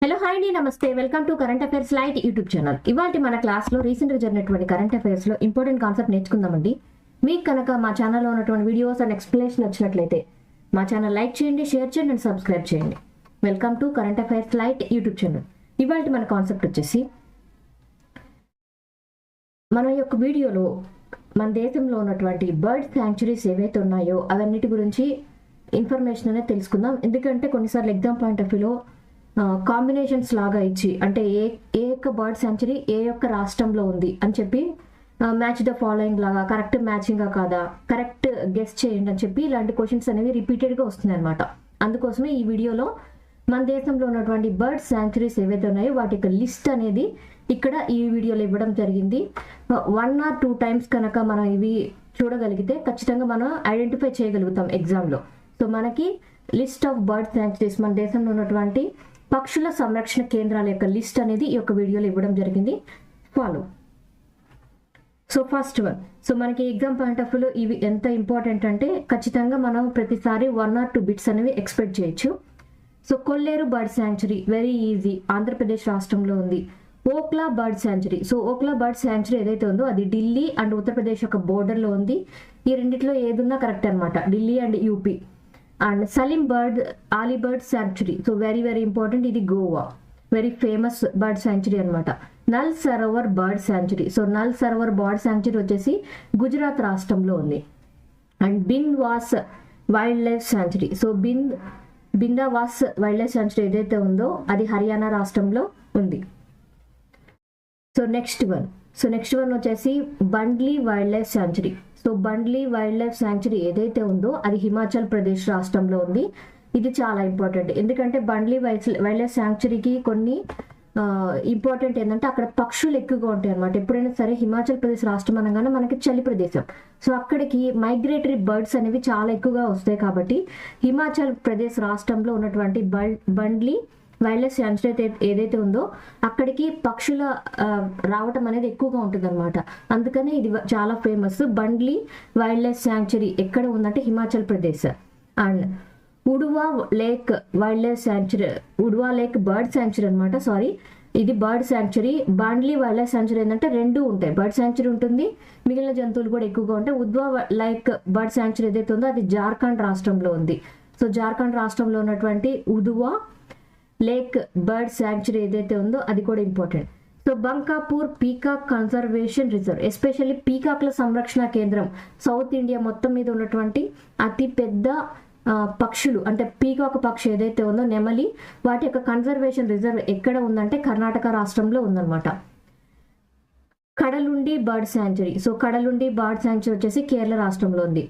Hello hi అండి, నమస్తే. Welcome to current affairs light YouTube channel. ఇవాళ మన క్లాస్లో రీసెంట్గా జరిగినటువంటి కరెంట్ అఫైర్స్లో ఇంపార్టెంట్ కాన్సెప్ట్ నేర్చుకుందామండి. మీకు కనుక మా ఛానల్లో ఉన్నటువంటి వీడియోస్ అండ్ ఎక్స్ప్లెనేషన్ వచ్చినట్లయితే మా ఛానల్ లైక్ చేయండి, షేర్ చేయండి అండ్ సబ్స్క్రైబ్ చేయండి. Welcome to current affairs light YouTube channel. ఇవాళ మన కాన్సెప్ట్ వచ్చేసి, మన యొక్క వీడియోలో మన దేశంలో ఉన్నటువంటి బర్డ్ శాంక్చురీస్ ఏవైతే ఉన్నాయో అవన్నిటి గురించి ఇన్ఫర్మేషన్ అనేది తెలుసుకుందాం. ఎందుకంటే కొన్నిసార్లు ఎగ్జామ్ పాయింట్ ఆఫ్ వ్యూలో కాంబినేషన్స్ లాగా ఇచ్చి, అంటే ఏ యొక్క బర్డ్ శాంక్చురీ ఏ యొక్క రాష్ట్రంలో ఉంది అని చెప్పి మ్యాచ్ ద ఫాలోయింగ్ లాగా కరెక్ట్ మ్యాచింగా కాదా, కరెక్ట్ గెస్ చేయండి అని చెప్పి ఇలాంటి క్వశ్చన్స్ అనేవి రిపీటెడ్గా వస్తున్నాయి అనమాట. అందుకోసమే ఈ వీడియోలో మన దేశంలో ఉన్నటువంటి బర్డ్ శాంక్చురీస్ ఏవైతే ఉన్నాయో వాటి యొక్క లిస్ట్ అనేది ఇక్కడ ఈ వీడియోలో ఇవ్వడం జరిగింది. 1 or 2 టైమ్స్ కనుక మనం ఇవి చూడగలిగితే ఖచ్చితంగా మనం ఐడెంటిఫై చేయగలుగుతాం ఎగ్జామ్లో. సో మనకి లిస్ట్ ఆఫ్ బర్డ్ శాంక్చురీస్, మన దేశంలో ఉన్నటువంటి పక్షుల సంరక్షణ కేంద్రాల యొక్క లిస్ట్ అనేది ఈ యొక్క వీడియోలో ఇవ్వడం జరిగింది. Follow. So first one. So మనకి ఎగ్జామ్ పాయింట్ ఆఫ్ వ్యూలో ఇవి ఎంత ఇంపార్టెంట్ అంటే ఖచ్చితంగా మనం ప్రతిసారి 1 or 2 బిట్స్ అనేవి ఎక్స్పెక్ట్ చేయొచ్చు. So Kolleru bird sanctuary very easy, Andhra Pradesh రాష్ట్రంలో ఉంది. Okhla bird sanctuary. So Okhla bird sanctuary ఏదైతే ఉందో అది ఢిల్లీ అండ్ ఉత్తరప్రదేశ్ యొక్క బోర్డర్లో ఉంది. ఈ రెండిట్లో ఏదున్నా కరెక్ట్ అనమాట, Delhi and UP. And Salim bird Ali bird sanctuary. So very very important, ఇది Goa, very famous bird sanctuary అనమాట. Nal Sarovar bird sanctuary. So Nal Sarovar bird sanctuary వచ్చేసి గుజరాత్ రాష్ట్రంలో ఉంది. And Bhindawas wildlife sanctuary. So Bhindawas wildlife sanctuary ఏదైతే ఉందో అది హర్యానా రాష్ట్రంలో ఉంది. సో నెక్స్ట్ వన్ వచ్చేసి Bandli wildlife sanctuary. So Bandli wildlife sanctuary ఏదైతే ఉందో అది హిమాచల్ ప్రదేశ్ రాష్ట్రంలో ఉంది. ఇది చాలా ఇంపార్టెంట్, ఎందుకంటే బండ్లీ వైల్డ్ లైఫ్ శాంక్చురీకి కొన్ని ఇంపార్టెంట్ ఏంటంటే అక్కడ పక్షులు ఎక్కువగా ఉంటాయి అనమాట. ఎప్పుడైనా సరే హిమాచల్ ప్రదేశ్ రాష్ట్రం అనగానే మనకి చలి ప్రదేశం, సో అక్కడికి మైగ్రేటరీ బర్డ్స్ అనేవి చాలా ఎక్కువగా వస్తాయి. కాబట్టి హిమాచల్ ప్రదేశ్ రాష్ట్రంలో ఉన్నటువంటి బండ్లీ వైల్డ్ లైఫ్ శాంక్చురీ ఏదైతే ఉందో అక్కడికి పక్షుల రావటం అనేది ఎక్కువగా ఉంటుంది అనమాట. అందుకనే ఇది చాలా famous. Bandli wildlife sanctuary ఎక్కడ ఉందంటే Himachal Pradesh. And Udhwa lake wildlife sanctuary, Udhwa lake bird sanctuary అనమాట. సారీ, ఇది bird sanctuary. Bandli wildlife sanctuary ఏంటంటే రెండు ఉంటాయి, బర్డ్ శాంక్చురీ ఉంటుంది, మిగిలిన జంతువులు కూడా ఎక్కువగా ఉంటాయి. ఉద్వా లేక్ బర్డ్ శాంక్చురీ ఏదైతే ఉందో అది జార్ఖండ్ రాష్ట్రంలో ఉంది. సో జార్ఖండ్ రాష్ట్రంలో ఉన్నటువంటి ఉదువా లేక్ బర్డ్ శాంక్చురీ ఏదైతే ఉందో అది కూడా important. So Bankapur peacock conservation reserve, especially పీకాక్ల సంరక్షణ కేంద్రం, సౌత్ ఇండియా మొత్తం మీద ఉన్నటువంటి అతి పెద్ద పక్షులు అంటే పీకాక్ పక్షి ఏదైతే ఉందో నెమలి, వాటి యొక్క కన్జర్వేషన్ రిజర్వ్ ఎక్కడ ఉందంటే కర్ణాటక రాష్ట్రంలో ఉందన్నమాట. Kadalundi bird sanctuary. So Kadalundi bird sanctuary వచ్చేసి కేరళ రాష్ట్రంలో ఉంది.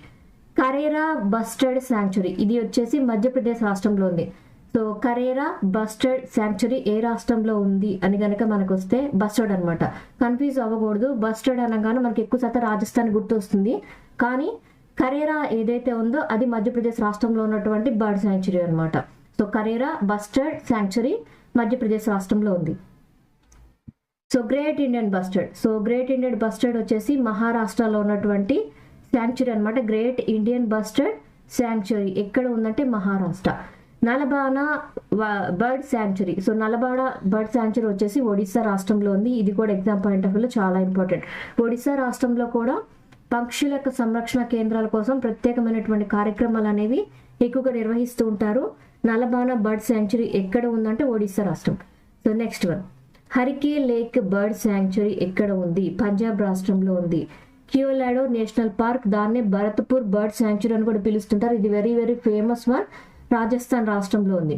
కరేరా బస్టర్డ్ శాంక్చురీ, ఇది వచ్చేసి మధ్యప్రదేశ్ రాష్ట్రంలో ఉంది. సో కరేరా బస్టర్డ్ శాంక్చురీ ఏ రాష్ట్రంలో ఉంది అని కనుక మనకు వస్తే బస్టర్డ్ అనమాట, కన్ఫ్యూజ్ అవ్వకూడదు. బస్టర్డ్ అనగానే మనకి ఎక్కువ శాతం రాజస్థాన్ గుర్తు వస్తుంది, కానీ కరేరా ఏదైతే ఉందో అది మధ్యప్రదేశ్ రాష్ట్రంలో ఉన్నటువంటి బర్డ్ శాంక్చురీ అనమాట. సో కరేరా బస్టర్డ్ శాంక్చురీ మధ్యప్రదేశ్ రాష్ట్రంలో ఉంది. So great Indian bustard. So great Indian bustard వచ్చేసి మహారాష్ట్రలో ఉన్నటువంటి శాంక్చురీ అనమాట. గ్రేట్ ఇండియన్ బస్టర్డ్ శాంక్చురీ ఎక్కడ ఉందంటే Maharashtra. Nalabana bird sanctuary. So Nalabana bird sanctuary వచ్చేసి ఒడిశా రాష్ట్రంలో ఉంది. ఇది కూడా ఎగ్జామ్ పాయింట్ ఆఫ్ వ్యూలో చాలా ఇంపార్టెంట్. ఒడిశా రాష్ట్రంలో కూడా పక్షుల యొక్క సంరక్షణ కేంద్రాల కోసం ప్రత్యేకమైనటువంటి కార్యక్రమాలు అనేవి ఎక్కువగా నిర్వహిస్తూ ఉంటారు. నలబానా బర్డ్ శాంక్చురీ ఎక్కడ ఉందంటే ఒడిశా రాష్ట్రం. So next one, Harike lake bird sanctuary ఎక్కడ ఉంది? పంజాబ్ రాష్ట్రంలో ఉంది. క్యోలాడో నేషనల్ పార్క్, దాన్నే భరత్పూర్ బర్డ్ శాంక్చురీ అని కూడా పిలుస్తుంటారు. ఇది very very famous one, Rajasthan రాష్ట్రంలో ఉంది.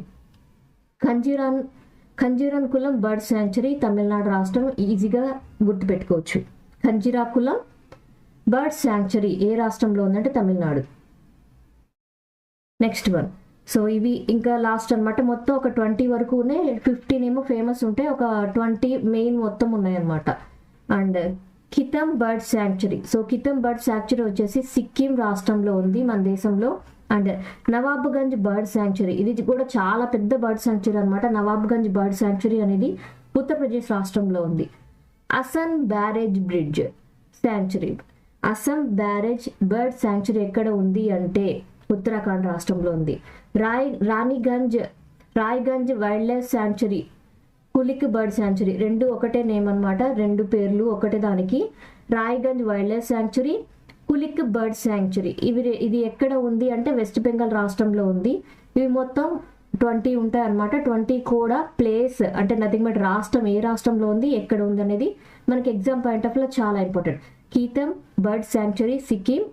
ఖంజీరాకులం బర్డ్ శాంక్చురీ తమిళనాడు రాష్ట్రం, ఈజీగా గుర్తుపెట్టుకోవచ్చు. ఖంజీరాకులం బర్డ్ శాంక్చురీ ఏ రాష్ట్రంలో ఉందంటే తమిళనాడు. Next one. సో ఇవి ఇంకా లాస్ట్ అనమాట. మొత్తం ఒక 20 వరకు ఉన్నాయి, 15 ఏమో ఫేమస్ ఉంటాయి, ఒక 20 మెయిన్ మొత్తం ఉన్నాయన్నమాట. And Kitam bird sanctuary. So Kitam bird sanctuary వచ్చేసి సిక్కిం రాష్ట్రంలో ఉంది మన దేశంలో. అండ్ నవాబ్గంజ్ బర్డ్ శాంక్చురీ, ఇది కూడా చాలా పెద్ద బర్డ్ శాంక్చురీ అనమాట. నవాబ్గంజ్ బర్డ్ శాంక్చురీ అనేది ఉత్తరప్రదేశ్ రాష్ట్రంలో ఉంది. Asan barrage bridge sanctuary. Assam barrage bird sanctuary ఎక్కడ ఉంది అంటే ఉత్తరాఖండ్ రాష్ట్రంలో ఉంది. Raiganj wildlife sanctuary Kulik bird sanctuary, రెండు ఒకటే నేమ్ అనమాట, రెండు పేర్లు ఒకటే దానికి. Raiganj wildlife sanctuary, Kulik bird sanctuary. ఇది ఎక్కడ ఉంది అంటే వెస్ట్ బెంగాల్ రాష్ట్రంలో ఉంది. ఇవి మొత్తం 20 ఉంటాయి అనమాట. 20 కూడా ప్లేస్ అంటే నథింగ్ బట్ రాష్ట్రం, ఏ రాష్ట్రంలో ఉంది, ఎక్కడ ఉంది అనేది మనకి ఎగ్జామ్ పాయింట్ ఆఫ్ లో చాలా important. Kitam bird sanctuary Sikkim,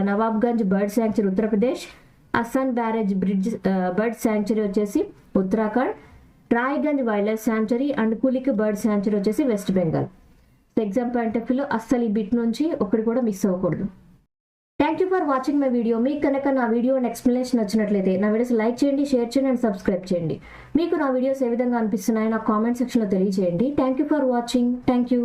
Nawabganj bird sanctuary Uttar Pradesh, Asan barrage bridge bird sanctuary వచ్చేసి Uttarakhand, Raiganj wildlife sanctuary and Kulik bird sanctuary వచ్చేసి West Bengal. Exam point of వ్యూలో అస్సలు ఈ బిట్ నుంచి ఒకటి కూడా మిస్ అవ్వకూడదు. Thank you for watching my video. మీకు కనుక నా వీడియో అండ్ ఎక్స్ప్లెనేషన్ నచ్చినట్లయితే నా వీడియోస్ లైక్ చేయండి, షేర్ చేయండి అండ్ సబ్స్క్రైబ్ చేయండి. మీకు నా వీడియోస్ ఏ విధంగా అనిపిస్తున్నాయో నా కామెంట్ సెక్షన్లో తెలియజేయండి. Thank you for watching. Thank you.